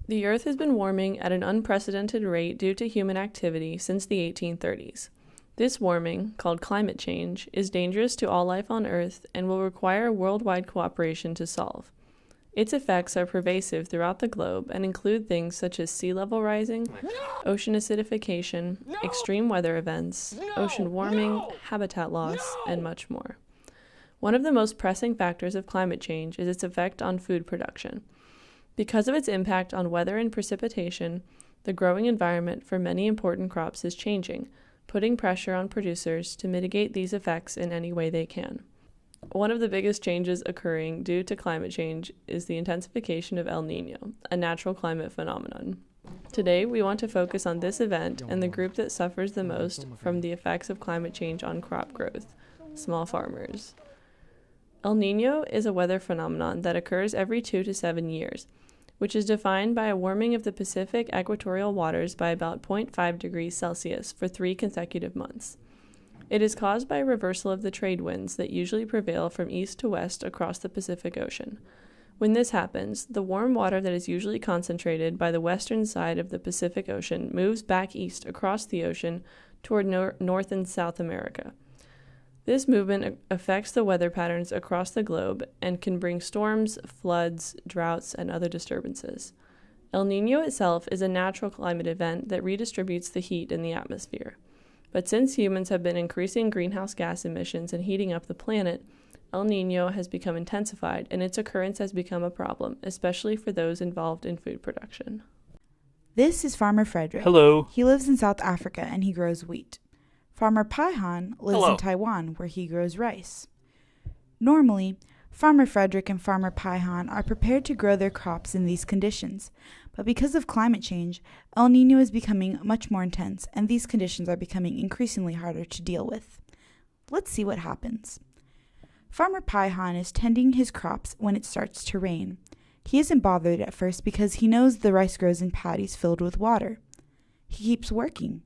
The Earth has been warming at an unprecedented rate due to human activity since the 1830s. This warming, called climate change, is dangerous to all life on Earth and will require worldwide cooperation to solve. Its effects are pervasive throughout the globe and include things such as sea level rising, ocean acidification, extreme weather events, ocean warming, habitat loss, and much more. One of the most pressing factors of climate change is its effect on food production. Because of its impact on weather and precipitation, the growing environment for many important crops is changing, putting pressure on producers to mitigate these effects in any way they can. One of the biggest changes occurring due to climate change is the intensification of El Niño, a natural climate phenomenon. Today, we want to focus on this event and the group that suffers the most from the effects of climate change on crop growth: small farmers. El Niño is a weather phenomenon that occurs every 2 to 7 years, which is defined by a warming of the Pacific equatorial waters by about 0.5 degrees Celsius for 3 consecutive months. It is caused by a reversal of the trade winds that usually prevail from east to west across the Pacific Ocean. When this happens, the warm water that is usually concentrated by the western side of the Pacific Ocean moves back east across the ocean toward North and South America. This movement affects the weather patterns across the globe and can bring storms, floods, droughts, and other disturbances. El Niño itself is a natural climate event that redistributes the heat in the atmosphere. But since humans have been increasing greenhouse gas emissions and heating up the planet, El Niño has become intensified and its occurrence has become a problem, especially for those involved in food production. This is Farmer Frederick. Hello. He lives in South Africa and he grows wheat. Farmer Paihan lives Hello. in Taiwan where he grows rice. Normally, Farmer Frederick and Farmer Paihan are prepared to grow their crops in these conditions, but because of climate change, El Niño is becoming much more intense and these conditions are becoming increasingly harder to deal with. Let's see what happens. Farmer Paihan is tending his crops when it starts to rain. He isn't bothered at first because he knows the rice grows in paddies filled with water. He keeps working.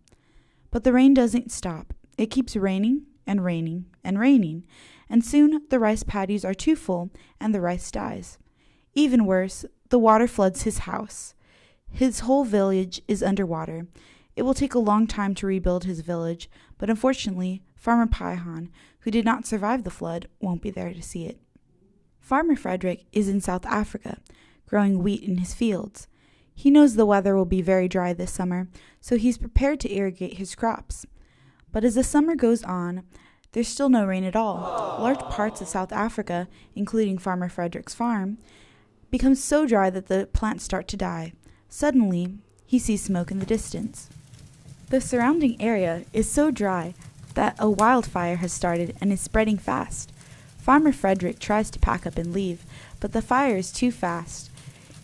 But the rain doesn't stop. It keeps raining and raining and raining, and soon the rice paddies are too full and the rice dies. Even worse, the water floods his house. His whole village is underwater. It will take a long time to rebuild his village, but unfortunately, Farmer Paihan, who did not survive the flood, won't be there to see it. Farmer Frederick is in South Africa, growing wheat in his fields. He knows the weather will be very dry this summer, so he's prepared to irrigate his crops. But as the summer goes on, there's still no rain at all. Large parts of South Africa, including Farmer Frederick's farm, become so dry that the plants start to die. Suddenly, he sees smoke in the distance. The surrounding area is so dry that a wildfire has started and is spreading fast. Farmer Frederick tries to pack up and leave, but the fire is too fast.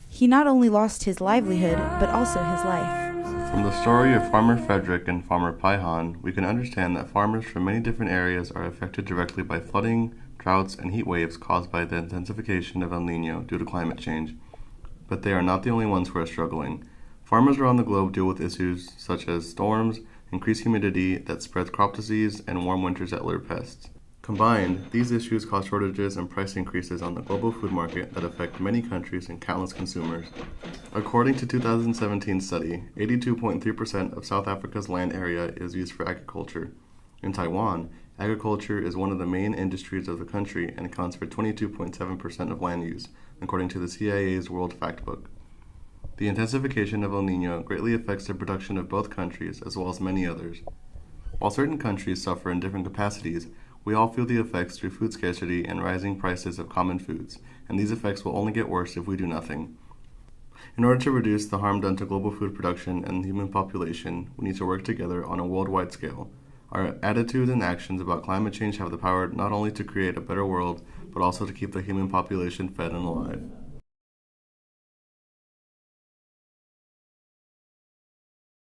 He not only lost his livelihood, but also his life. From the story of Farmer Frederick and Farmer Paihan, we can understand that farmers from many different areas are affected directly by flooding, droughts, and heat waves caused by the intensification of El Niño due to climate change. But they are not the only ones who are struggling. Farmers around the globe deal with issues such as storms, increased humidity that spreads crop disease, and warm winters that lure pests. Combined, these issues cause shortages and price increases on the global food market that affect many countries and countless consumers. According to a 2017 study, 82.3% of South Africa's land area is used for agriculture. In Taiwan, agriculture is one of the main industries of the country and accounts for 22.7% of land use, according to the CIA's World Factbook. The intensification of El Niño greatly affects the production of both countries as well as many others. While certain countries suffer in different capacities, we all feel the effects through food scarcity and rising prices of common foods, and these effects will only get worse if we do nothing. In order to reduce the harm done to global food production and the human population, we need to work together on a worldwide scale. Our attitudes and actions about climate change have the power not only to create a better world, but also to keep the human population fed and alive.